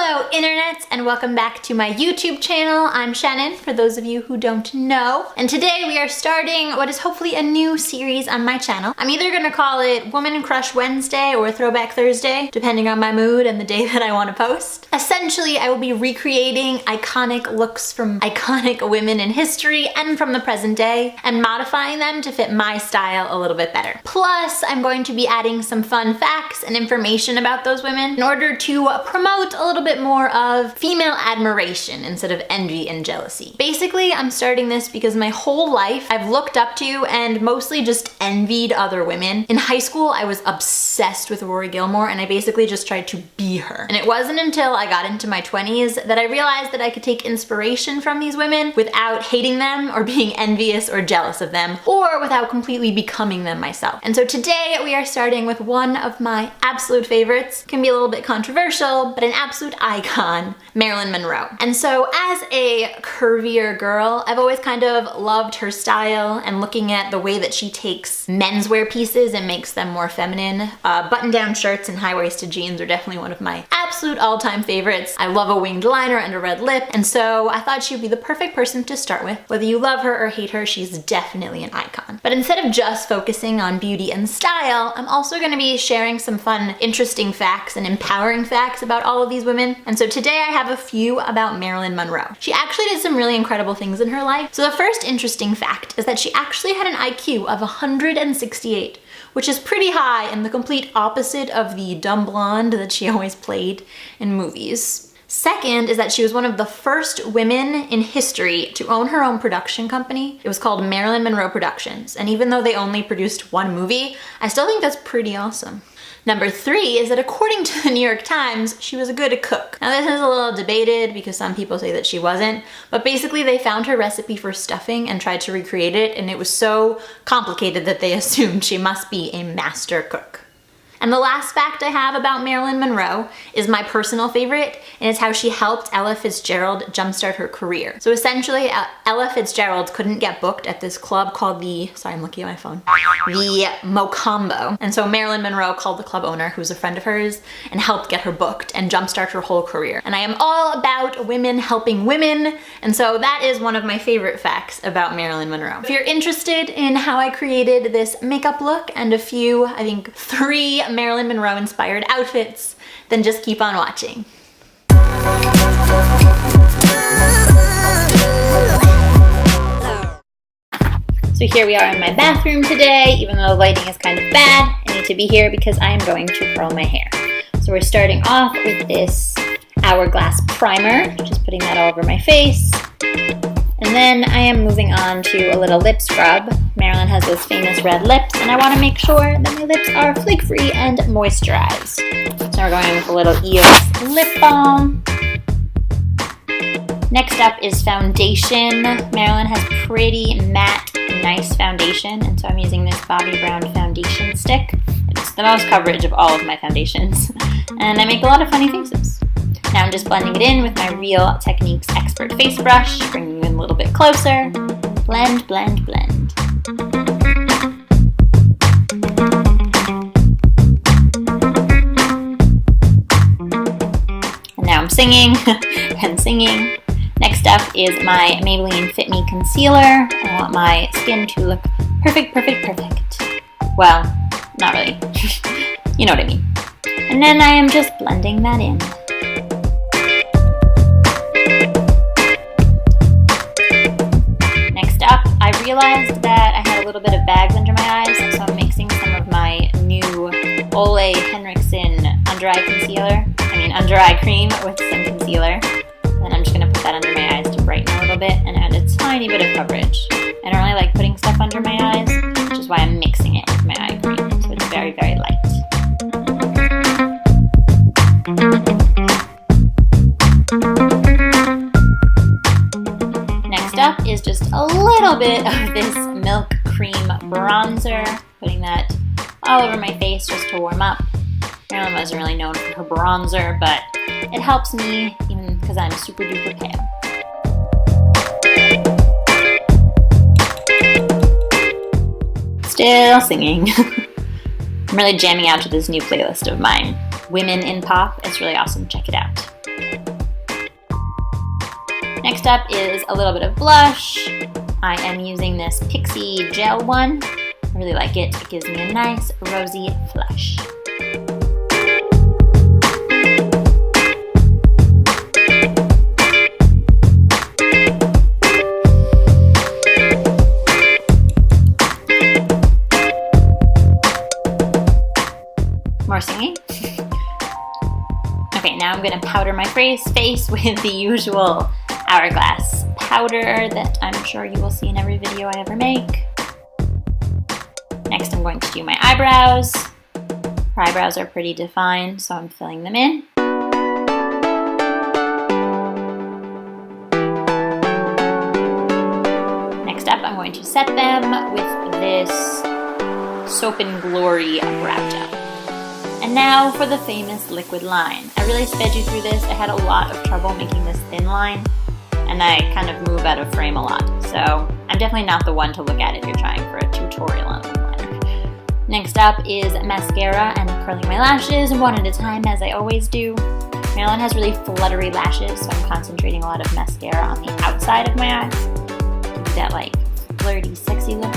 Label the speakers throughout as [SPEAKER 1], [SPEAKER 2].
[SPEAKER 1] Hello internets, and welcome back to my YouTube channel. I'm Shannon, for those of you who don't know. And today we are starting what is hopefully a new series on my channel. I'm either gonna call it Woman Crush Wednesday or Throwback Thursday, depending on my mood and the day that I want to post. Essentially, I will be recreating iconic looks from iconic women in history and from the present day, and modifying them to fit my style a little bit better. Plus, I'm going to be adding some fun facts and information about those women in order to promote a little bit more of female admiration instead of envy and jealousy. Basically, I'm starting this because my whole life I've looked up to and mostly just envied other women. In high school, I was obsessed with Rory Gilmore and I basically just tried to be her. And it wasn't until I got into my 20s that I realized that I could take inspiration from these women without hating them or being envious or jealous of them, or without completely becoming them myself. And so today we are starting with one of my absolute favorites. Can be a little bit controversial, but an absolute icon, Marilyn Monroe. And so as a curvier girl, I've always kind of loved her style and looking at the way that she takes menswear pieces and makes them more feminine. Button-down shirts and high-waisted jeans are definitely one of my absolute all-time favorites. I love a winged liner and a red lip, and so I thought she would be the perfect person to start with. Whether you love her or hate her, she's definitely an icon. But instead of just focusing on beauty and style, I'm also going to be sharing some fun, interesting facts and empowering facts about all of these women. And so today I have a few about Marilyn Monroe. She actually did some really incredible things in her life. So the first interesting fact is that she actually had an IQ of 168, which is pretty high and the complete opposite of the dumb blonde that she always played in movies. Second is that she was one of the first women in history to own her own production company. It was called Marilyn Monroe Productions, and even though they only produced one movie, I still think that's pretty awesome. Number 3 is that according to the New York Times, she was a good cook. Now this is a little debated because some people say that she wasn't, but basically they found her recipe for stuffing and tried to recreate it, and it was so complicated that they assumed she must be a master cook. And the last fact I have about Marilyn Monroe is my personal favorite, and it's how she helped Ella Fitzgerald jumpstart her career. So essentially, Ella Fitzgerald couldn't get booked at this club called the Mocambo. And so Marilyn Monroe called the club owner, who's a friend of hers, and helped get her booked and jumpstart her whole career. And I am all about women helping women, and so that is one of my favorite facts about Marilyn Monroe. If you're interested in how I created this makeup look and a few, I think 3 Marilyn Monroe inspired outfits, then just keep on watching. So here we are in my bathroom today. Even though the lighting is kind of bad, I need to be here because I am going to curl my hair. So we're starting off with this Hourglass primer, just putting that all over my face. And then I am moving on to a little lip scrub. Marilyn has those famous red lips, and I want to make sure that my lips are flake-free and moisturized. So we're going with a little EOS lip balm. Next up is foundation. Marilyn has pretty matte, nice foundation, and so I'm using this Bobbi Brown foundation stick. It's the most coverage of all of my foundations, and I make a lot of funny faces. Now I'm just blending it in with my Real Techniques Expert Face Brush, bringing it in a little bit closer. Blend, blend, blend. And now I'm singing and singing. Next up is my Maybelline Fit Me Concealer. I want my skin to look perfect, perfect, perfect. Well, not really. You know what I mean. And then I am just blending that in. I realized that I had a little bit of bags under my eyes, so I'm mixing some of my new Ole Henriksen under eye cream with some concealer. And then I'm just going to put that under my eyes to brighten a little bit and add a tiny bit of coverage. I don't really like putting stuff under my eyes, which is why I'm mixing it with my eye cream, so it's very, very light. Up is just a little bit of this milk cream bronzer, putting that all over my face just to warm up. Marilyn wasn't really known for her bronzer, but it helps me even because I'm super duper pale. Still singing. I'm really jamming out to this new playlist of mine, Women in Pop. It's really awesome, check it out. Next up is a little bit of blush. I am using this Pixie gel one. I really like it. It gives me a nice rosy flush. More singing. Okay, now I'm gonna powder my face with the usual Hourglass powder that I'm sure you will see in every video I ever make. Next, I'm going to do my eyebrows. Her eyebrows are pretty defined, so I'm filling them in. Next up, I'm going to set them with this Soap and Glory brow gel. And now for the famous liquid line. I really sped you through this. I had a lot of trouble making this thin line, and I kind of move out of frame a lot. So I'm definitely not the one to look at if you're trying for a tutorial on lip liner. Next up is mascara and curling my lashes one at a time, as I always do. Marilyn has really fluttery lashes, so I'm concentrating a lot of mascara on the outside of my eyes to do that like flirty, sexy look.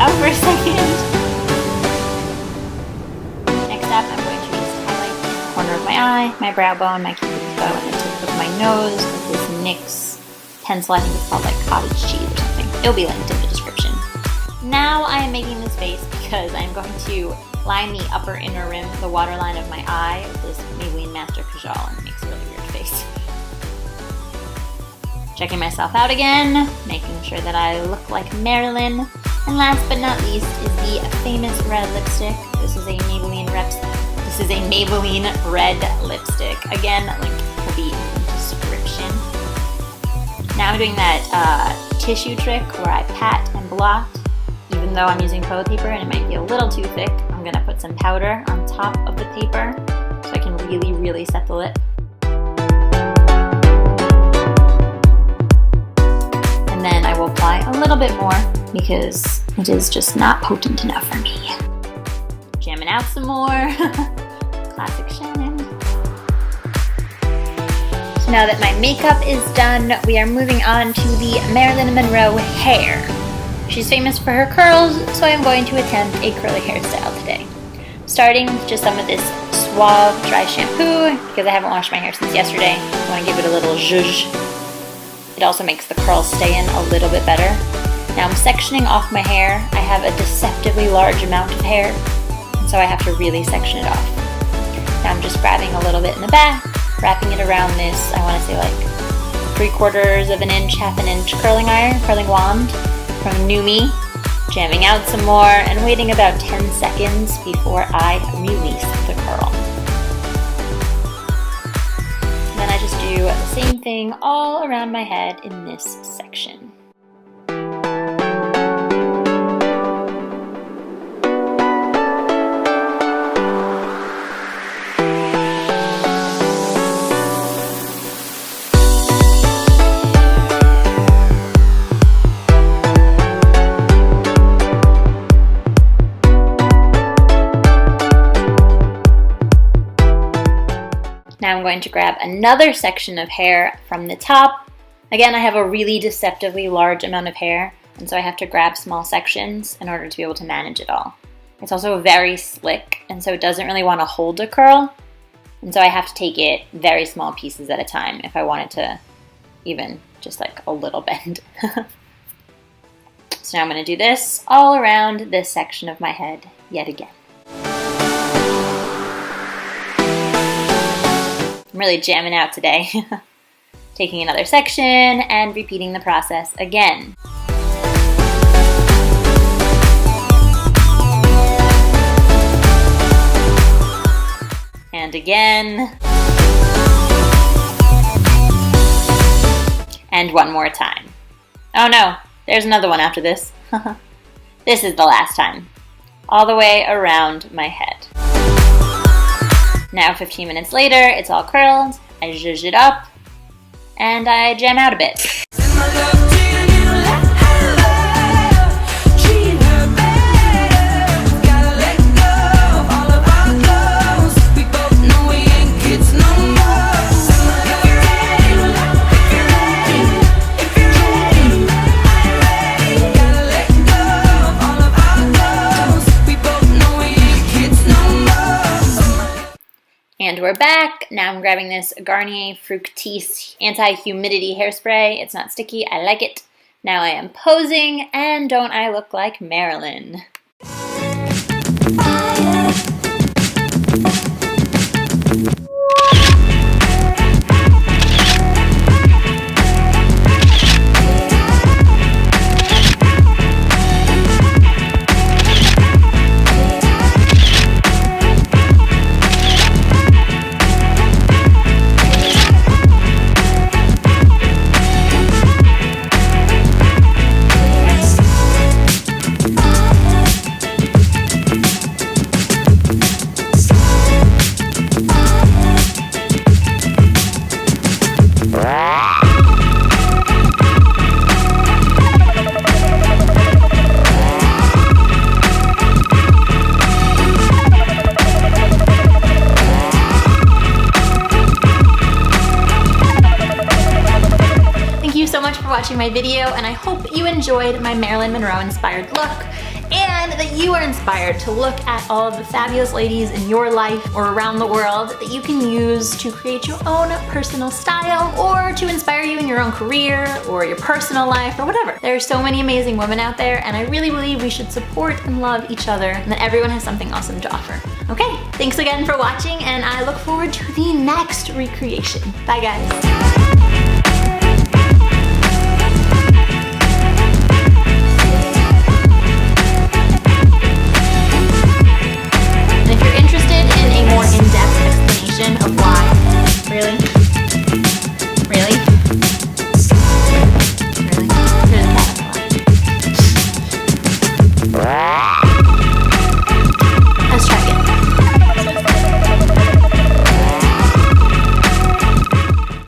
[SPEAKER 1] Out for a second. Next up, I'm going to use highlight in the corner of my eye, my brow bone, my cupid's bow, and the tip of my nose with this NYX pencil. I think it's called like cottage cheese or something. It'll be linked in the description. Now I am making this face because I'm going to line the upper inner rim, the waterline of my eye, with this Maybelline Master Kajal, and it makes a really weird face. Checking myself out again, making sure that I look like Marilyn. And last but not least is the famous red lipstick. This is a Maybelline red lipstick. Again, link will be in the description. Now I'm doing that tissue trick where I pat and blot. Even though I'm using toilet paper and it might be a little too thick, I'm gonna put some powder on top of the paper so I can really, really set the lip. And then I will apply a little bit more because it is just not potent enough for me. Jamming out some more. Classic Shannon. So now that my makeup is done, we are moving on to the Marilyn Monroe hair. She's famous for her curls, so I'm going to attempt a curly hairstyle today. Starting with just some of this Suave dry shampoo, because I haven't washed my hair since yesterday. I want to give it a little zhuzh. It also makes the curls stay in a little bit better. Now I'm sectioning off my hair. I have a deceptively large amount of hair, and so I have to really section it off. Now I'm just grabbing a little bit in the back, wrapping it around this, I want to say like 3/4 of an inch, half an inch curling wand from Numi, jamming out some more, and waiting about 10 seconds before I release the curl. And then I just do the same thing all around my head in this section. Now I'm going to grab another section of hair from the top. Again, I have a really deceptively large amount of hair, and so I have to grab small sections in order to be able to manage it all. It's also very slick, and so it doesn't really want to hold a curl, and so I have to take it very small pieces at a time if I want it to even just like a little bend. So now I'm going to do this all around this section of my head yet again. I'm really jamming out today. Taking another section and repeating the process again. And again. And one more time. Oh no, there's another one after this. This is the last time. All the way around my head. Now 15 minutes later, it's all curled, I zhuzh it up, and I jam out a bit. And we're back. Now I'm grabbing this Garnier Fructis Anti-Humidity Hairspray. It's not sticky, I like it. Now I am posing, and don't I look like Marilyn? Watching my video, and I hope you enjoyed my Marilyn Monroe inspired look and that you are inspired to look at all of the fabulous ladies in your life or around the world that you can use to create your own personal style or to inspire you in your own career or your personal life or whatever. There are so many amazing women out there, and I really believe we should support and love each other and that everyone has something awesome to offer. Okay, thanks again for watching, and I look forward to the next recreation. Bye guys.